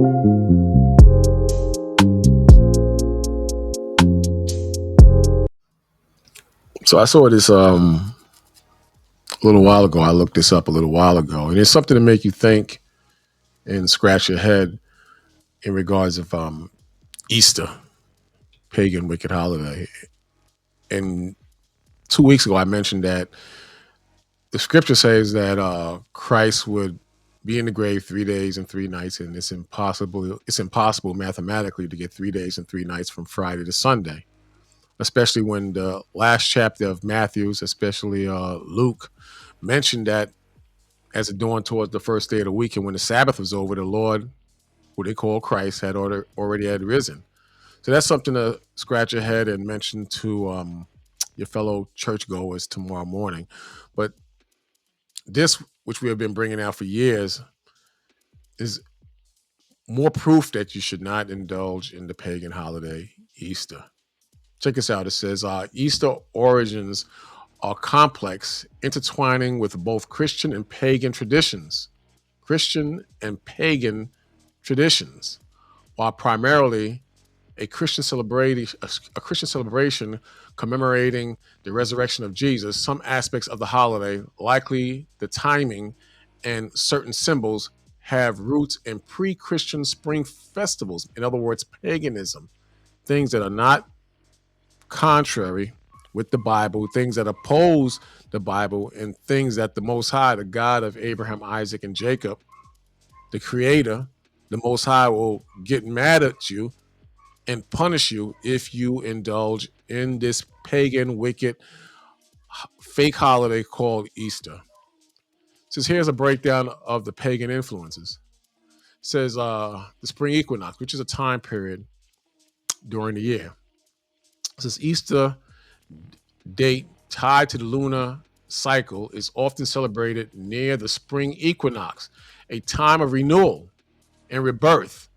So I saw this a little while ago. I looked this up a little while ago, and it's something to make you think and scratch your head in regards of Easter, pagan wicked holiday. And 2 weeks ago, I mentioned that the scripture says that Christ would be in the grave 3 days and 3 nights, and it's impossible. It's impossible mathematically to get 3 days and 3 nights from Friday to Sunday, especially when the last chapter of Matthew's, especially Luke, mentioned that as it dawned towards the first day of the week, and when the Sabbath was over, the Lord, who they call Christ, had already had risen. So that's something to scratch your head and mention to your fellow churchgoers tomorrow morning. But this, which we have been bringing out for years, is more proof that you should not indulge in the pagan holiday Easter. Check this out. It says Easter origins are complex, intertwining with both Christian and pagan traditions. Christian and pagan traditions, while primarily a Christian celebration commemorating the resurrection of Jesus. Some aspects of the holiday, likely the timing and certain symbols, have roots in pre-Christian spring festivals. In other words, paganism, things that are not contrary with the Bible, things that oppose the Bible, and things that the Most High, the God of Abraham, Isaac, and Jacob, the Creator, the Most High, will get mad at you and punish you if you indulge in this pagan, wicked, fake holiday called Easter. It says here's a breakdown of the pagan influences. It says the spring equinox, which is a time period during the year. It says Easter date tied to the lunar cycle is often celebrated near the spring equinox, a time of renewal and rebirth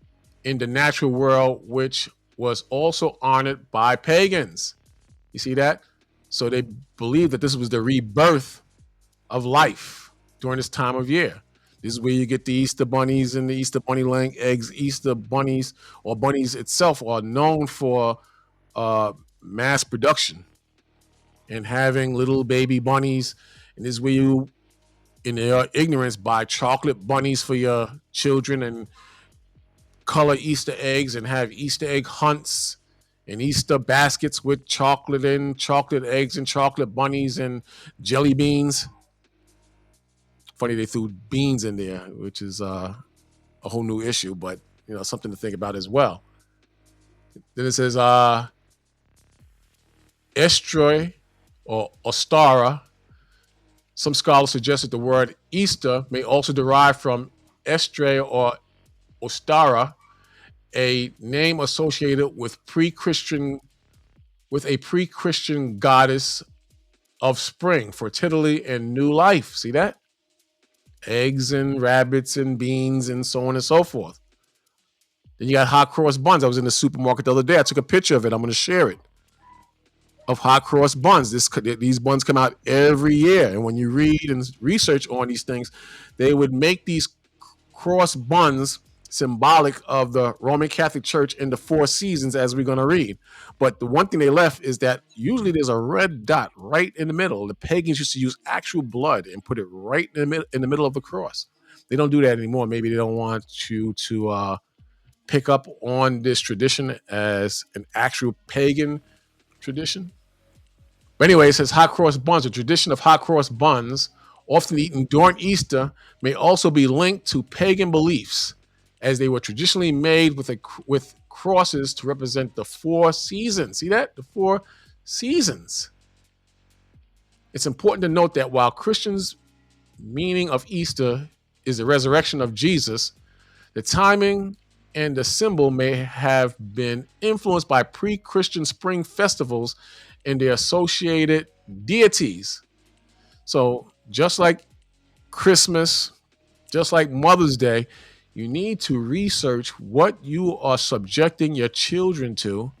in the natural world, which was also honored by pagans. You see that? So they believe that this was the rebirth of life during this time of year. This is where you get the Easter bunnies and the Easter bunny laying eggs. Easter bunnies, or bunnies itself, are known for mass production and having little baby bunnies. And this is where you, in their ignorance, buy chocolate bunnies for your children and color Easter eggs and have Easter egg hunts and Easter baskets with chocolate and chocolate eggs and chocolate bunnies and jelly beans. Funny they threw beans in there, which is a whole new issue, but something to think about as well. Then it says Estroi or Ostara. Some scholars suggest that the word Easter may also derive from Estre or Ostara, a name associated with a pre-Christian goddess of spring, fertility, and new life. See that? Eggs and rabbits and beans and so on and so forth. Then you got hot cross buns. I was in the supermarket the other day. I took a picture of it. I'm going to share it. Of hot cross buns. These buns come out every year. And when you read and research on these things, they would make these cross buns symbolic of the Roman Catholic Church in the 4 seasons, as we're going to read. But the one thing they left is that usually there's a red dot right in the middle. The pagans used to use actual blood and put it right in the middle of the cross. They don't do that anymore. Maybe they don't want you to pick up on this tradition as an actual pagan tradition. But anyway, it says hot cross buns. The tradition of hot cross buns, often eaten during Easter, may also be linked to pagan beliefs, as they were traditionally made with crosses to represent the 4 seasons. See that? The 4 seasons. It's important to note that while Christians' meaning of Easter is the resurrection of Jesus, the timing and the symbol may have been influenced by pre-Christian spring festivals and their associated deities. So just like Christmas, just like Mother's Day, you need to research what you are subjecting your children to.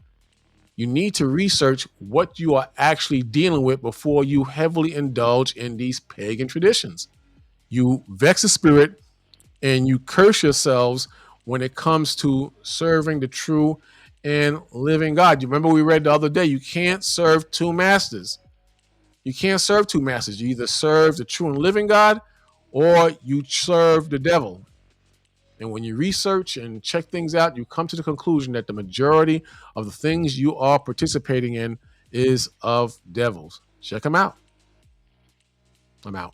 You need to research what you are actually dealing with before you heavily indulge in these pagan traditions. You vex the spirit and you curse yourselves when it comes to serving the true and living God. You remember we read the other day, you can't serve two masters. You can't serve two masters. You either serve the true and living God or you serve the devil. And when you research and check things out, you come to the conclusion that the majority of the things you are participating in is of devils. Check them out. I'm out.